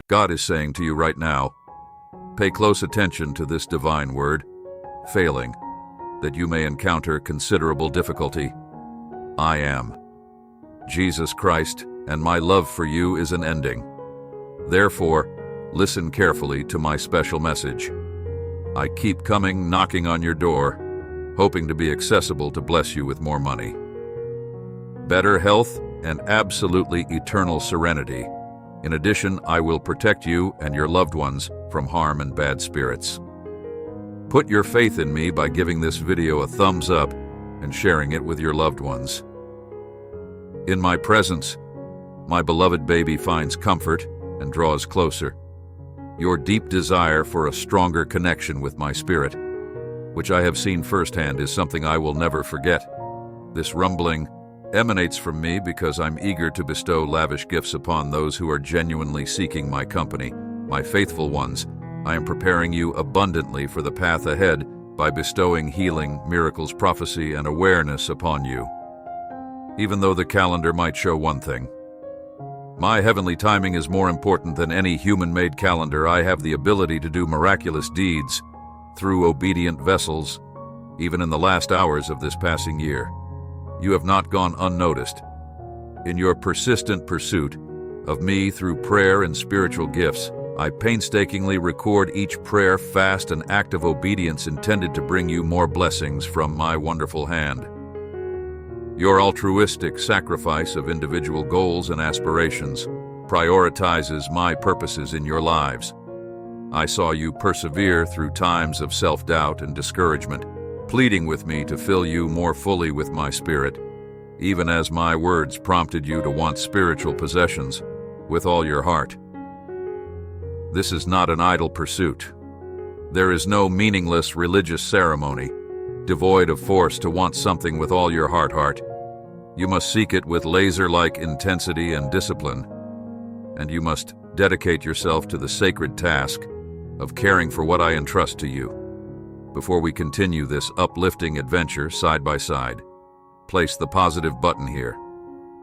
God is saying to you right now, pay close attention to this divine word, failing, that you may encounter considerable difficulty. I am Jesus Christ, and my love for you is unending. Therefore, listen carefully to my special message. I keep coming, knocking on your door, hoping to be accessible to bless you with more money, better health, and absolutely eternal serenity. In addition, I will protect you and your loved ones from harm and bad spirits. Put your faith in me by giving this video a thumbs up and sharing it with your loved ones. In my presence, my beloved baby finds comfort and draws closer. Your deep desire for a stronger connection with my spirit, which I have seen firsthand, is something I will never forget. This rumbling emanates from me because I'm eager to bestow lavish gifts upon those who are genuinely seeking my company. My faithful ones, I am preparing you abundantly for the path ahead by bestowing healing, miracles, prophecy, and awareness upon you. Even though the calendar might show one thing, my heavenly timing is more important than any human-made calendar. I have the ability to do miraculous deeds through obedient vessels, even in the last hours of this passing year. You have not gone unnoticed. In your persistent pursuit of me through prayer and spiritual gifts, I painstakingly record each prayer, fast, and act of obedience intended to bring you more blessings from my wonderful hand. Your altruistic sacrifice of individual goals and aspirations prioritizes my purposes in your lives. I saw you persevere through times of self-doubt and discouragement, pleading with me to fill you more fully with my spirit, even as my words prompted you to want spiritual possessions with all your heart. This is not an idle pursuit. There is no meaningless religious ceremony, devoid of force to want something with all your heart. You must seek it with laser-like intensity and discipline, and you must dedicate yourself to the sacred task of caring for what I entrust to you. Before we continue this uplifting adventure side by side, place the positive button here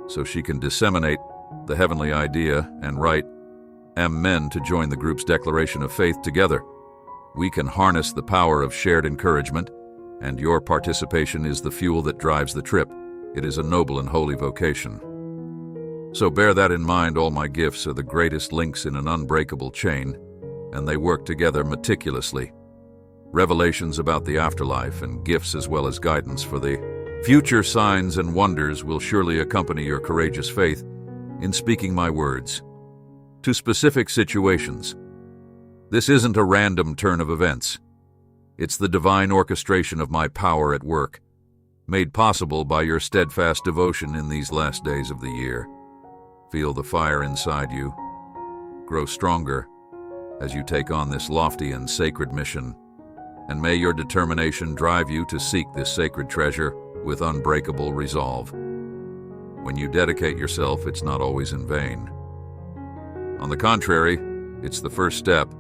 so she can disseminate the heavenly idea and write Amen to join the group's declaration of faith together. We can harness the power of shared encouragement, and your participation is the fuel that drives the trip. It is a noble and holy vocation. So bear that in mind. All my gifts are the greatest links in an unbreakable chain, and they work together meticulously. Revelations about the afterlife and gifts as well as guidance for the future signs and wonders will surely accompany your courageous faith in speaking my words to specific situations. This isn't a random turn of events. It's the divine orchestration of my power at work, made possible by your steadfast devotion in these last days of the year. Feel the fire inside you grow stronger as you take on this lofty and sacred mission, and may your determination drive you to seek this sacred treasure with unbreakable resolve. When you dedicate yourself, it's not always in vain. On the contrary, it's the first step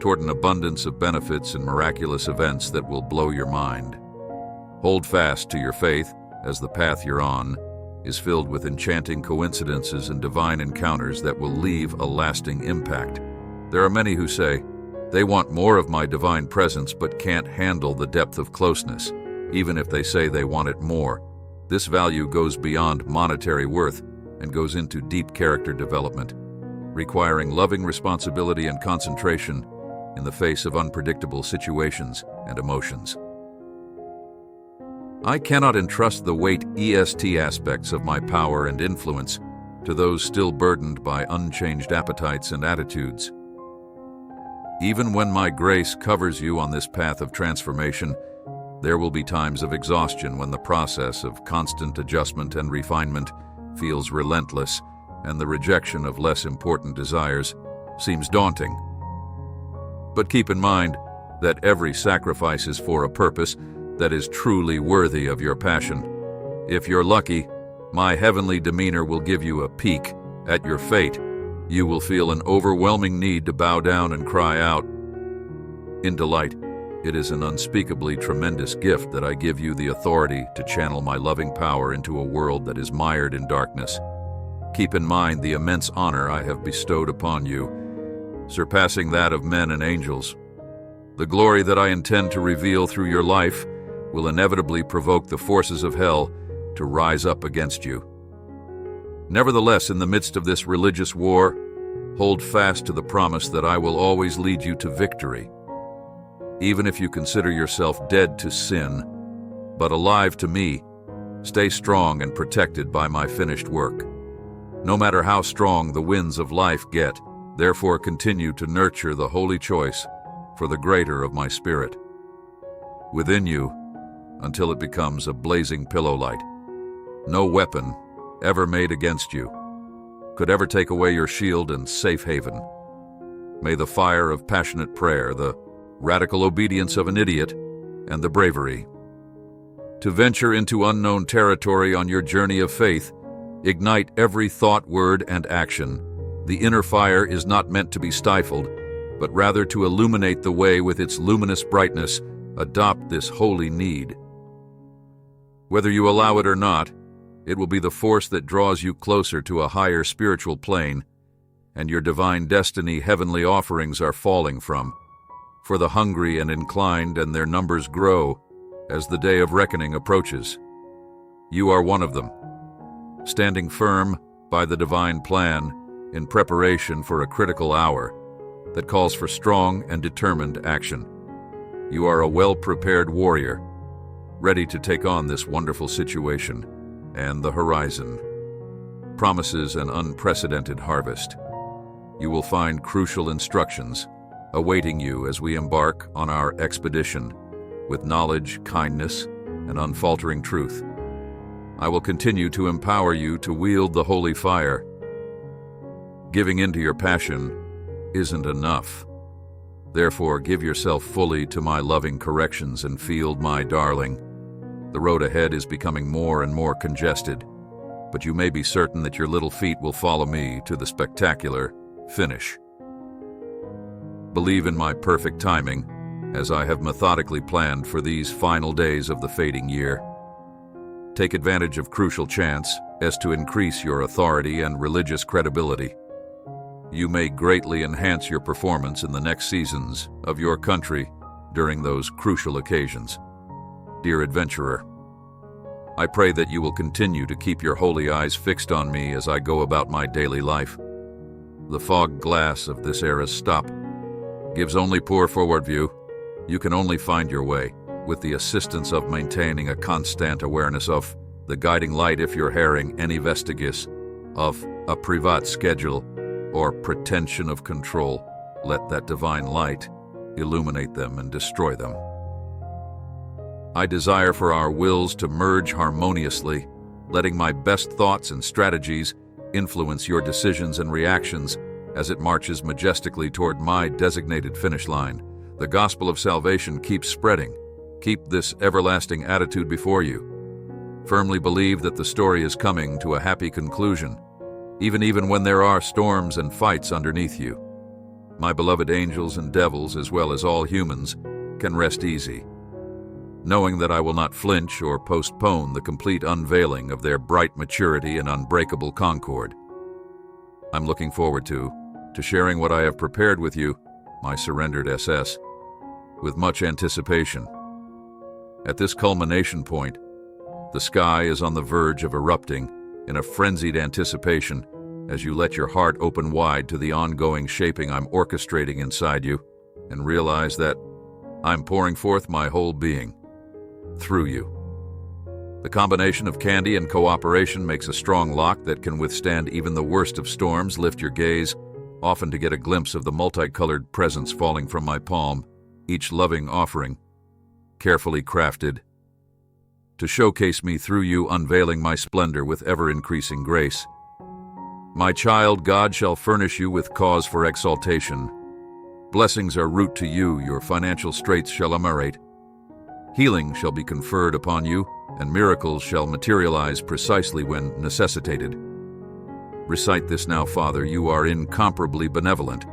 toward an abundance of benefits and miraculous events that will blow your mind. Hold fast to your faith, as the path you're on is filled with enchanting coincidences and divine encounters that will leave a lasting impact. There are many who say they want more of my divine presence but can't handle the depth of closeness, even if they say they want it more. This value goes beyond monetary worth and goes into deep character development, requiring loving responsibility and concentration in the face of unpredictable situations and emotions. I cannot entrust the weight EST aspects of my power and influence to those still burdened by unchanged appetites and attitudes. Even when my grace covers you on this path of transformation, there will be times of exhaustion when the process of constant adjustment and refinement feels relentless and the rejection of less important desires seems daunting. But keep in mind that every sacrifice is for a purpose that is truly worthy of your passion. If you're lucky, my heavenly demeanor will give you a peek at your fate. You will feel an overwhelming need to bow down and cry out in delight. It is an unspeakably tremendous gift that I give you the authority to channel my loving power into a world that is mired in darkness. Keep in mind the immense honor I have bestowed upon you surpassing that of men and angels. The glory that I intend to reveal through your life will inevitably provoke the forces of hell to rise up against you. Nevertheless, in the midst of this religious war, hold fast to the promise that I will always lead you to victory. Even if you consider yourself dead to sin, but alive to me, stay strong and protected by my finished work. No matter how strong the winds of life get, therefore continue to nurture the holy choice for the greater of my spirit within you until it becomes a blazing pillow light. No weapon ever made against you could ever take away your shield and safe haven. May the fire of passionate prayer, the radical obedience of an idiot, and the bravery to venture into unknown territory on your journey of faith ignite every thought, word, and action. The inner fire is not meant to be stifled, but rather to illuminate the way with its luminous brightness. Adopt this holy need. Whether you allow it or not, it will be the force that draws you closer to a higher spiritual plane, and your divine destiny heavenly offerings are falling from. For the hungry and inclined, and their numbers grow as the day of reckoning approaches. You are one of them, standing firm by the divine plan in preparation for a critical hour that calls for strong and determined action. You are a well-prepared warrior, ready to take on this wonderful situation, and the horizon promises an unprecedented harvest. You will find crucial instructions awaiting you as we embark on our expedition with knowledge, kindness, and unfaltering truth. I will continue to empower you to wield the holy fire. Giving in to your passion isn't enough. Therefore, give yourself fully to my loving corrections and field, my darling. The road ahead is becoming more and more congested, but you may be certain that your little feet will follow me to the spectacular finish. Believe in my perfect timing, as I have methodically planned for these final days of the fading year. Take advantage of crucial chance as to increase your authority and religious credibility. You may greatly enhance your performance in the next seasons of your country during those crucial occasions. Dear adventurer, I pray that you will continue to keep your holy eyes fixed on me as I go about my daily life. The fog glass of this era's stop gives only poor forward view. You can only find your way with the assistance of maintaining a constant awareness of the guiding light. If you're herring any vestiges of a privat schedule or pretension of control, let that divine light illuminate them and destroy them. I desire for our wills to merge harmoniously, letting my best thoughts and strategies influence your decisions and reactions as it marches majestically toward my designated finish line. The gospel of salvation keeps spreading. Keep this everlasting attitude before you. Firmly believe that the story is coming to a happy conclusion, even when there are storms and fights underneath you. My beloved angels and devils, as well as all humans, can rest easy, knowing that I will not flinch or postpone the complete unveiling of their bright maturity and unbreakable concord. I'm looking forward to sharing what I have prepared with you, my surrendered SS, with much anticipation. At this culmination point, the sky is on the verge of erupting in a frenzied anticipation as you let your heart open wide to the ongoing shaping I'm orchestrating inside you and realize that I'm pouring forth my whole being through you. The combination of candy and cooperation makes a strong lock that can withstand even the worst of storms. Lift your gaze, often to get a glimpse of the multicolored presents falling from my palm, each loving offering, carefully crafted to showcase me through you, unveiling my splendor with ever-increasing grace. My child, God shall furnish you with cause for exaltation. Blessings are root to you, your financial straits shall ameliorate. Healing shall be conferred upon you, and miracles shall materialize precisely when necessitated. Recite this now, Father, you are incomparably benevolent.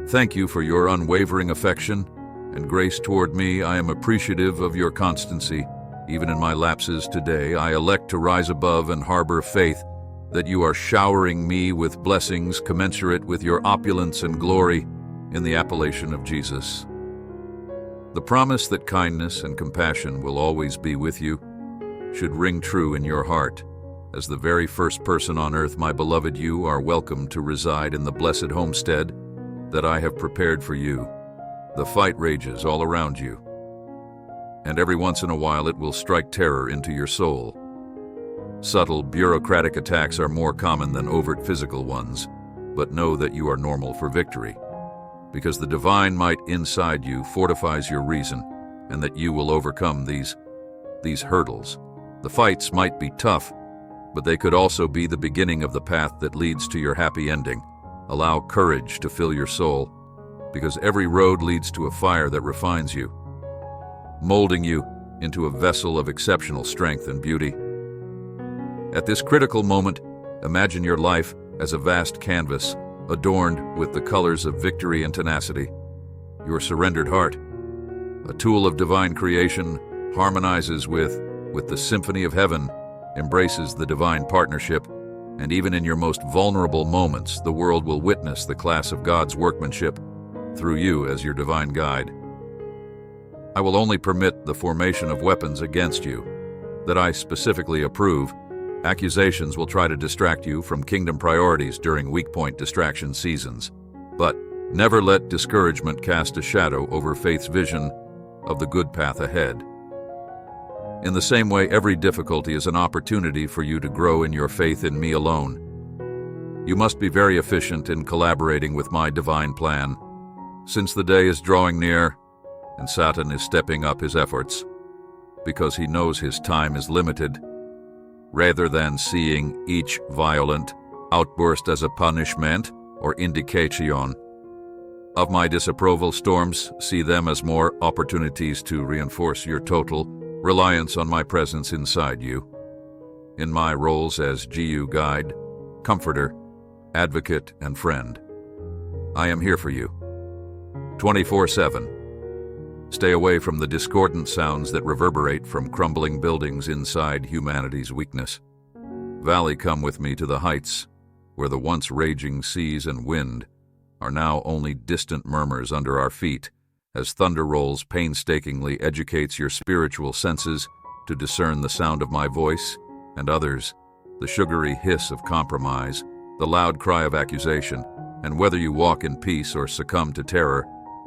Thank you for your unwavering affection and grace toward me. I am appreciative of your constancy. Even in my lapses today, I elect to rise above and harbor faith that you are showering me with blessings commensurate with your opulence and glory. in the appellation of Jesus. The promise that kindness and compassion will always be with you should ring true in your heart. As the very first person on earth, my beloved, you are welcome to reside in the blessed homestead that I have prepared for you. The fight rages all around you, and every once in a while it will strike terror into your soul. Subtle bureaucratic attacks are more common than overt physical ones, but know that you are normal for victory, because the divine might inside you fortifies your reason, and that you will overcome these hurdles. The fights might be tough, but they could also be the beginning of the path that leads to your happy ending. Allow courage to fill your soul, because every road leads to a fire that refines you, molding you into a vessel of exceptional strength and beauty. At this critical moment, imagine your life as a vast canvas adorned with the colors of victory and tenacity. Your surrendered heart, a tool of divine creation, harmonizes with the symphony of heaven, embraces the divine partnership, and even in your most vulnerable moments, the world will witness the class of God's workmanship through you as your divine guide. I will only permit the formation of weapons against you that I specifically approve. Accusations will try to distract you from kingdom priorities during weak point distraction seasons. But never let discouragement cast a shadow over faith's vision of the good path ahead. In the same way, every difficulty is an opportunity for you to grow in your faith in me alone. You must be very efficient in collaborating with my divine plan, since the day is drawing near and Satan is stepping up his efforts, because he knows his time is limited. Rather than seeing each violent outburst as a punishment or indication of my disapproval, storms, see them as more opportunities to reinforce your total reliance on my presence inside you. In my roles as GU guide, comforter, advocate, and friend, I am here for you, 24/7. Stay away from the discordant sounds that reverberate from crumbling buildings inside humanity's weakness. Valley, come with me to the heights, where the once raging seas and wind are now only distant murmurs under our feet, as thunder rolls painstakingly educates your spiritual senses to discern the sound of my voice and others, the sugary hiss of compromise, the loud cry of accusation, and whether you walk in peace or succumb to terror,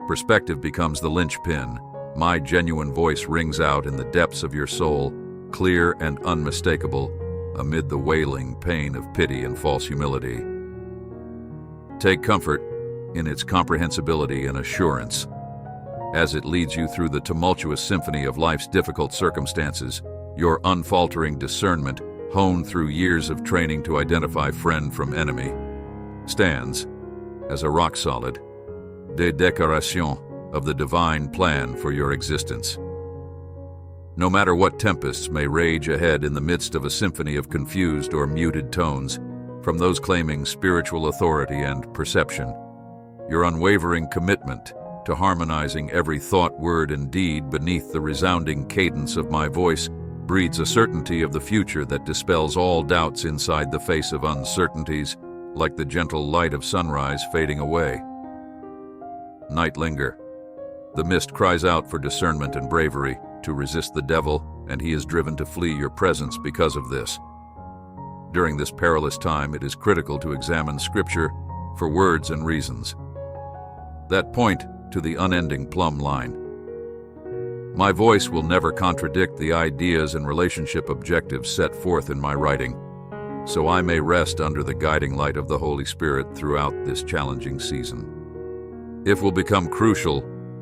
perspective becomes the linchpin. My genuine voice rings out in the depths of your soul, clear and unmistakable, amid the wailing pain of pity and false humility. Take comfort in its comprehensibility and assurance, as it leads you through the tumultuous symphony of life's difficult circumstances. Your unfaltering discernment, honed through years of training to identify friend from enemy, stands as a rock-solid declaration of the divine plan for your existence. No matter what tempests may rage ahead in the midst of a symphony of confused or muted tones, from those claiming spiritual authority and perception, your unwavering commitment to harmonizing every thought, word, and deed beneath the resounding cadence of my voice breeds a certainty of the future that dispels all doubts inside the face of uncertainties, like the gentle light of sunrise fading away. Night linger. The mist cries out for discernment and bravery to resist the devil, and he is driven to flee your presence because of this. During this perilous time, it is critical to examine Scripture for words and reasons that point to the unending plumb line. My voice will never contradict the ideas and relationship objectives set forth in my writing, so I may rest under the guiding light of the Holy Spirit throughout this challenging season. It will become crucial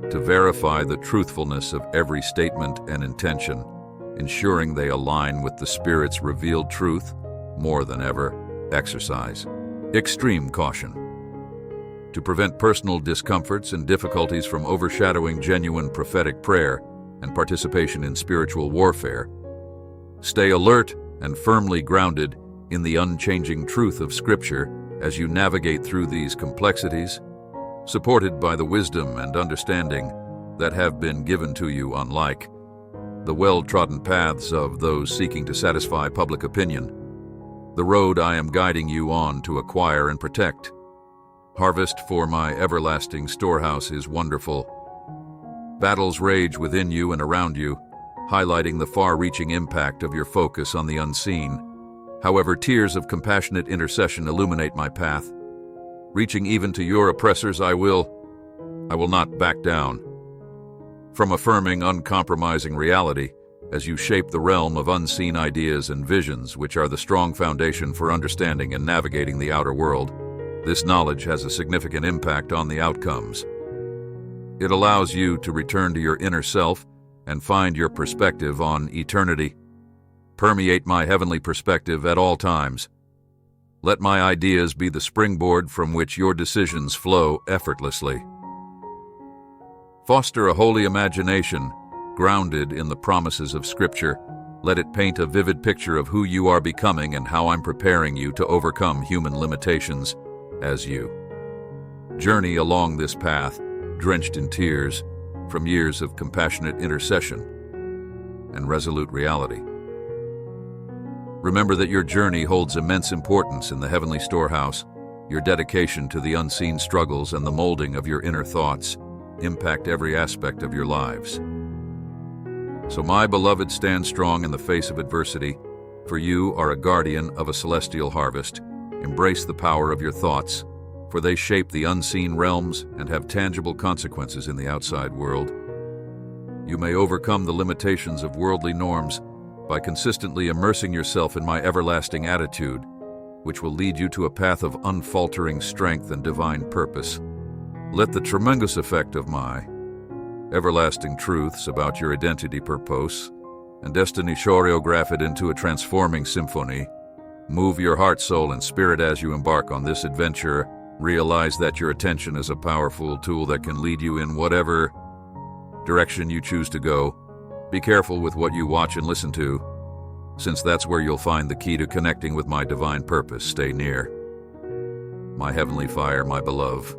to verify the truthfulness of every statement and intention, ensuring they align with the Spirit's revealed truth. More than ever, exercise extreme caution to prevent personal discomforts and difficulties from overshadowing genuine prophetic prayer and participation in spiritual warfare. Stay alert and firmly grounded in the unchanging truth of Scripture as you navigate through these complexities, supported by the wisdom and understanding that have been given to you, unlike the well-trodden paths of those seeking to satisfy public opinion. The road I am guiding you on to acquire and protect Harvest for my everlasting storehouse is wonderful. Battles rage within you and around you, highlighting the far-reaching impact of your focus on the unseen. However, tears of compassionate intercession illuminate my path. Reaching even to your oppressors, I will not back down. From affirming uncompromising reality, as you shape the realm of unseen ideas and visions, which are the strong foundation for understanding and navigating the outer world, this knowledge has a significant impact on the outcomes. It allows you to return to your inner self and find your perspective on eternity. Permeate my heavenly perspective at all times. Let my ideas be the springboard from which your decisions flow effortlessly. Foster a holy imagination, grounded in the promises of Scripture. Let it paint a vivid picture of who you are becoming and how I'm preparing you to overcome human limitations as you journey along this path, drenched in tears, from years of compassionate intercession and resolute reality. Remember that your journey holds immense importance in the heavenly storehouse. Your dedication to the unseen struggles and the molding of your inner thoughts impact every aspect of your lives. So, my beloved, stand strong in the face of adversity, for you are a guardian of a celestial harvest. Embrace the power of your thoughts, for they shape the unseen realms and have tangible consequences in the outside world. You may overcome the limitations of worldly norms by consistently immersing yourself in my everlasting attitude, which will lead you to a path of unfaltering strength and divine purpose. Let the tremendous effect of my everlasting truths about your identity, purpose, and destiny choreograph it into a transforming symphony. Move your heart, soul, and spirit as you embark on this adventure. Realize that your attention is a powerful tool that can lead you in whatever direction you choose to go. Be careful with what you watch and listen to, since that's where you'll find the key to connecting with my divine purpose. Stay near my heavenly fire, my beloved.